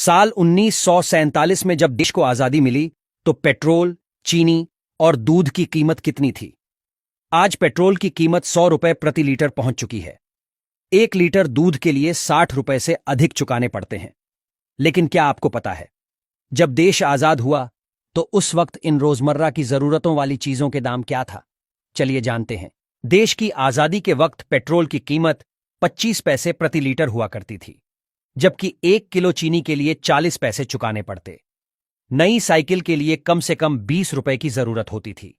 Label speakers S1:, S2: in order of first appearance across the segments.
S1: साल 1947 में जब देश को आजादी मिली तो पेट्रोल, चीनी और दूध की कीमत कितनी थी? आज पेट्रोल की कीमत 100 रुपए प्रति लीटर पहुंच चुकी है। 1 लीटर दूध के लिए 60 रुपए से अधिक चुकाने पड़ते हैं। लेकिन क्या आपको पता है, जब देश आजाद हुआ तो उस वक्त इन रोजमर्रा की जरूरतों वाली चीजों के दाम क्या था? चलिए जानते हैं। देश की आजादी के वक्त पेट्रोल की कीमत 25 पैसे प्रति लीटर हुआ करती थी, जबकि 1 किलो चीनी के लिए 40 पैसे चुकाने पड़ते। नई साइकिल के लिए कम से कम 20 रुपए की जरूरत होती थी,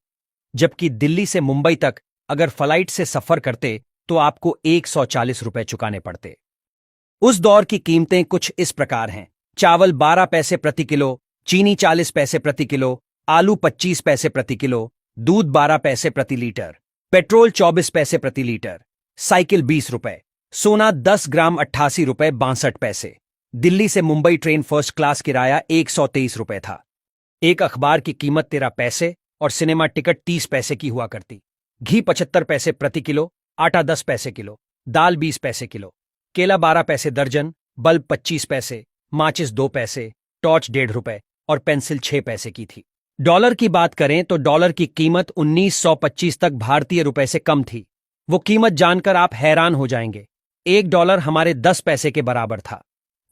S1: जबकि दिल्ली से मुंबई तक अगर फ्लाइट से सफर करते तो आपको 140 रुपए चुकाने पड़ते। उस दौर की कीमतें कुछ इस प्रकार हैं। चावल 12 पैसे प्रति किलो, चीनी 40 पैसे प्रति किलो, आलू 25 पैसे प्रति किलो, दूध 12 पैसे प्रति लीटर, पेट्रोल 24 पैसे प्रति लीटर, साइकिल 20 रुपए, सोना 10 ग्राम 88 रुपए 62 पैसे। दिल्ली से मुंबई ट्रेन फर्स्ट क्लास किराया 123 रुपए था। एक अखबार की कीमत 13 पैसे और सिनेमा टिकट 30 पैसे की हुआ करती। घी 75 पैसे प्रति किलो, आटा 10 पैसे किलो, दाल 20 पैसे किलो, केला 12 पैसे दर्जन, बल्ब 25 पैसे, माचिस 2 पैसे, टॉर्च 1.5 रुपए और पेंसिल 6 पैसे की थी। डॉलर की बात करें तो डॉलर की कीमत 1925 तक भारतीय रुपए से कम थी। वो कीमत जानकर आप हैरान हो जाएंगे। 1 डॉलर हमारे 10 पैसे के बराबर था।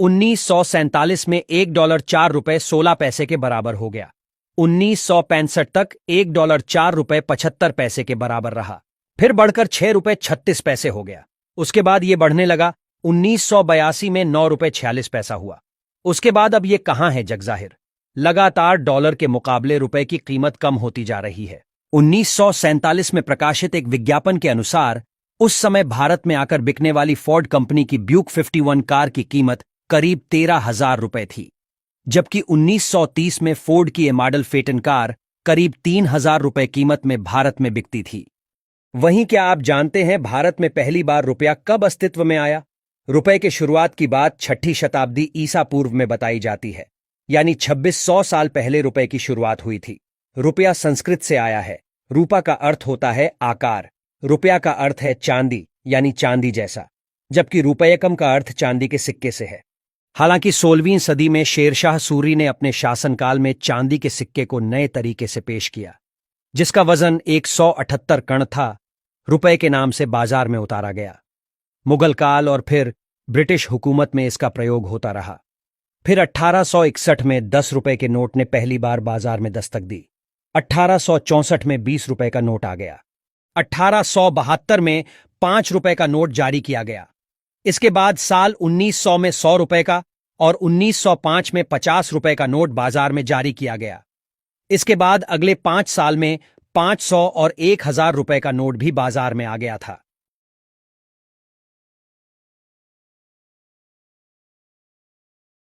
S1: 1947 में 1 डॉलर 4 रुपए 16 पैसे के बराबर हो गया। 1965 तक 1 डॉलर 4 रुपए 75 पैसे के बराबर रहा, फिर बढ़कर 6 रुपए 36 पैसे हो गया। उसके बाद ये बढ़ने लगा। 1982 में 9 रुपए 46 पैसा हुआ। उसके बाद अब ये कहां है जगजाहिर। लगातार डॉलर के मुकाबले रुपए की कीमत कम होती जा रही है। 1947 में प्रकाशित एक विज्ञापन के अनुसार उस समय भारत में आकर बिकने वाली फोर्ड कंपनी की ब्यूक 51 कार की कीमत करीब 13,000 रुपए थी, जबकि 1930 में फोर्ड की ये मॉडल फेटन कार करीब 3,000 रुपए कीमत में भारत में बिकती थी। वहीं क्या आप जानते हैं भारत में पहली बार रुपया कब अस्तित्व में आया? रुपए के शुरुआत की बात 6ठी शताब्दी ईसा पूर्व में बताई जाती है, यानी 2600 साल पहले रुपए की शुरुआत हुई थी। रुपया संस्कृत से आया है। रूपा का अर्थ होता है आकार, रुपया का अर्थ है चांदी यानी चांदी जैसा, जबकि रुपयकम का अर्थ चांदी के सिक्के से है। हालांकि 16वीं सदी में शेरशाह सूरी ने अपने शासनकाल में चांदी के सिक्के को नए तरीके से पेश किया, जिसका वजन 178 कण था। रुपए के नाम से बाजार में उतारा गया। मुगल काल और फिर ब्रिटिश हुकूमत में इसका प्रयोग होता रहा। फिर 1861 में 10 रुपए के नोट ने पहली बार बाजार में दस्तक दी। 1864 में 20 रुपए का नोट आ गया। 1872 में 5 रुपए का नोट जारी किया गया। इसके बाद साल 1900 में 100 रुपए का और 1905 में 50 रुपए का नोट बाजार में जारी किया गया। इसके बाद अगले 5 साल में 500 और 1000 रुपए का नोट भी बाजार में आ गया था।